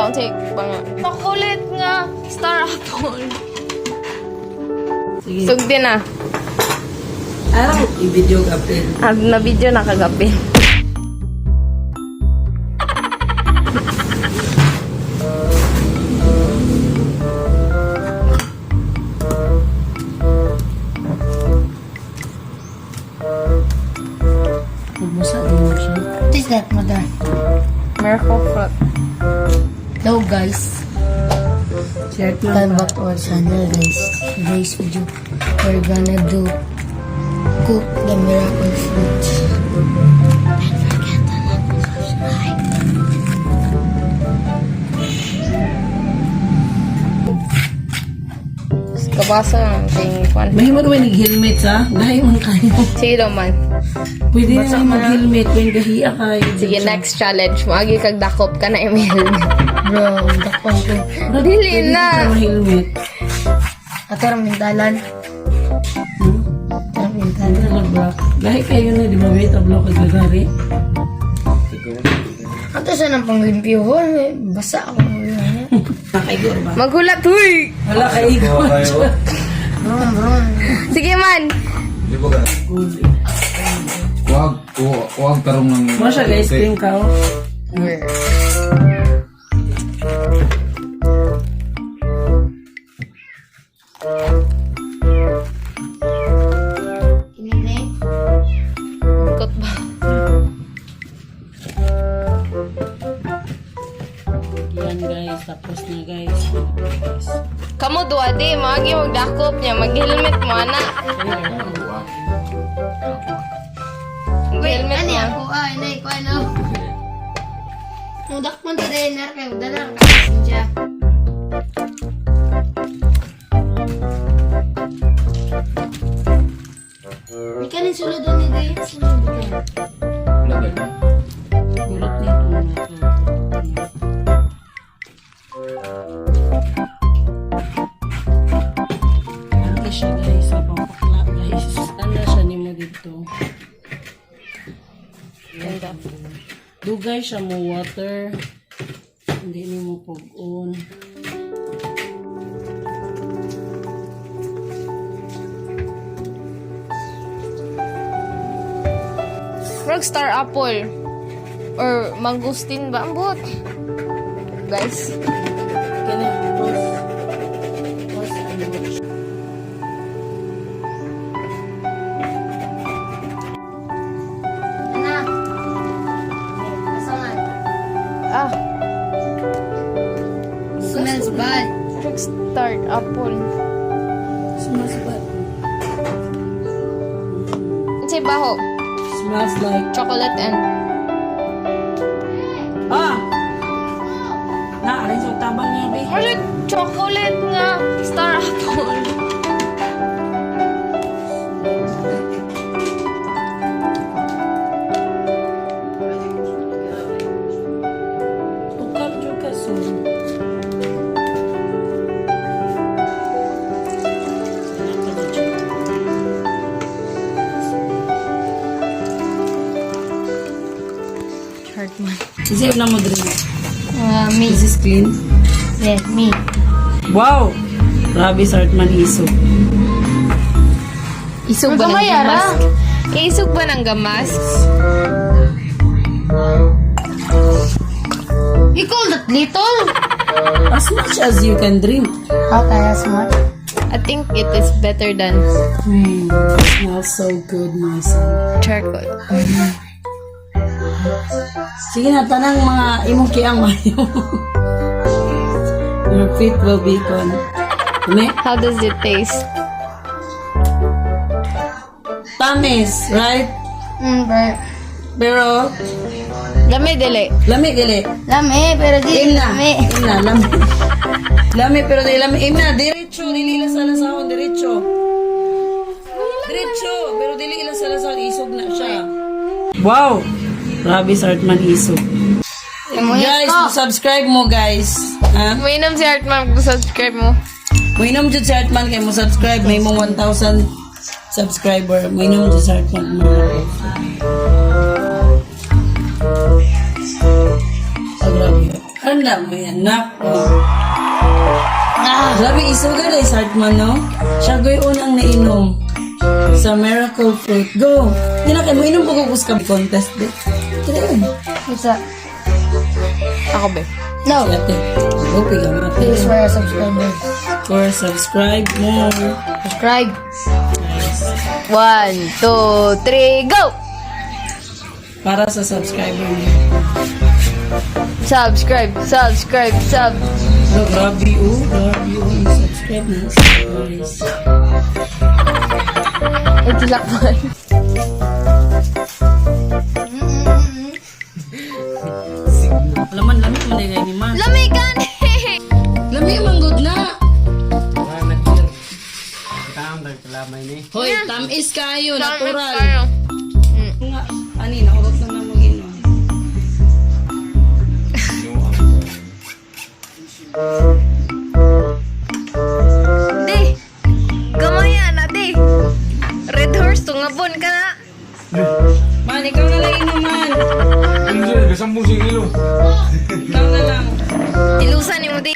taon sa pang... Makulit nga. Star apple. Sige. Sugdi na. Araw, i-video kapin. Na video na kagabi. Pagbusa din mo siya. What is that, mother? Miracle fruit. No, guys. Check Welcome na back to our channel, guys. Today's video, we're gonna do cook the miracle fruit. Don't forget to like and subscribe. Kabasa ng tingin ko. May mo naman nag-helmet sa? Dahil man kayo. Sige daw man. Pwede Basta naman man. mag-helmet when gahiya kayo. Sige, next challenge. Maagi kag dakop ka na email. Bro, dakpan ko. Dili na. Helmet. Ato ang mintalan. Ato ang mintalan. Talaga. Dahil kayo na, di ba? Wait, ablo ka gagari. Ato siya ng panglimpyo. Basa ako. Nakaigor ba? Maghulat, huy! Wala kaigor. Bro. Sige man. Di ba ka? Huwag tarong ng... Mo siya guys, cream ka oh. Inine. Ikot ba? Yan guys, tapos na guys. Kamu duwa di, maagi magdakop niya. Mag-helmet mo, anak. Wait, Mag-helmet ani mo. ako? Inay ko, ano? Mudak mo to dinner kayo. Dalar ka. Sinja. Ika rin sulod doon ni Day. Sulod ka. Kulot nito. Ano siya guys, sa pampakla guys. Ano siya ni mo dito? Ganda. Dugay siya mo water. Hindi ni mo pag-on. Rockstar apple. Or mangustin ba? Ang buot. Guys. Kaya pause and watch. Anak. Asangan. Ah. Smells bad. Rockstar apple. Smells bad. Say baho. Smells like Chocolate and... ah! Naalin sa tabang niya, be. Ano? Chocolate nga. Star apple. Tukal juga so. Chart man. Isip na mo drink. Me. This is clean. Yes, me. Wow! Grabe sa Hartman isog. Isog ba ng Magkamayara. gamas? Isog ba ng gamas? You call that little? As much as you can drink. Okay, that's much. I think it is better than Smells so good, my son. charcoal. Sige na, tanang mga imong kiang mayo. Your feet will be gone. Ne? How does it taste? Tamis, right? But Pero, Lami dili. lami gali. lami, pero di Imna. lami. Imna, lami. Lami, pero di lami. Imna, diretso. Dili ila sa lasahon, diretso. Diretso. Pero dili ila sa lasahon. Isog na siya. Wow! Grabe sa Hartman isog. Guys, subscribe mo guys. Ha? Mainom si Hartman kung subscribe mo. Mainom dyan si Hartman kayo mo subscribe. May mong 1,000 subscriber. Mainom dyan si Hartman. Oh, grabe. Ano Tanda mo yan, nak. Grabe, isuga na is Hartman, no? Siya go'y unang nainom sa Miracle Fruit. Go! Hindi na kayo, mo inom po kukus ka contest, de. Tira yun. Isa. Ako, be. No. Ate, go, piga mo. Please for our subscribers. For subscribe mo. Subscribe. 1, 2, 3, go! Para sa subscriber mo. Subscribe. Oh, grabe, oh. Grabe, oh. Subscribe na. Guys. Ito lakman. Laman, lamig mo na yung ni man. Lamigan! Lamig man good na. Hoy, tamis kayo, natural. Nga, ani, nahurot na na mag-inom. Di! Gamayan na, di! Red horse, tungabon ka na. Man, ikaw na lang inuman. Ano siya? Kasambong si Ilo. Ikaw na lang. Ilusan mo, di.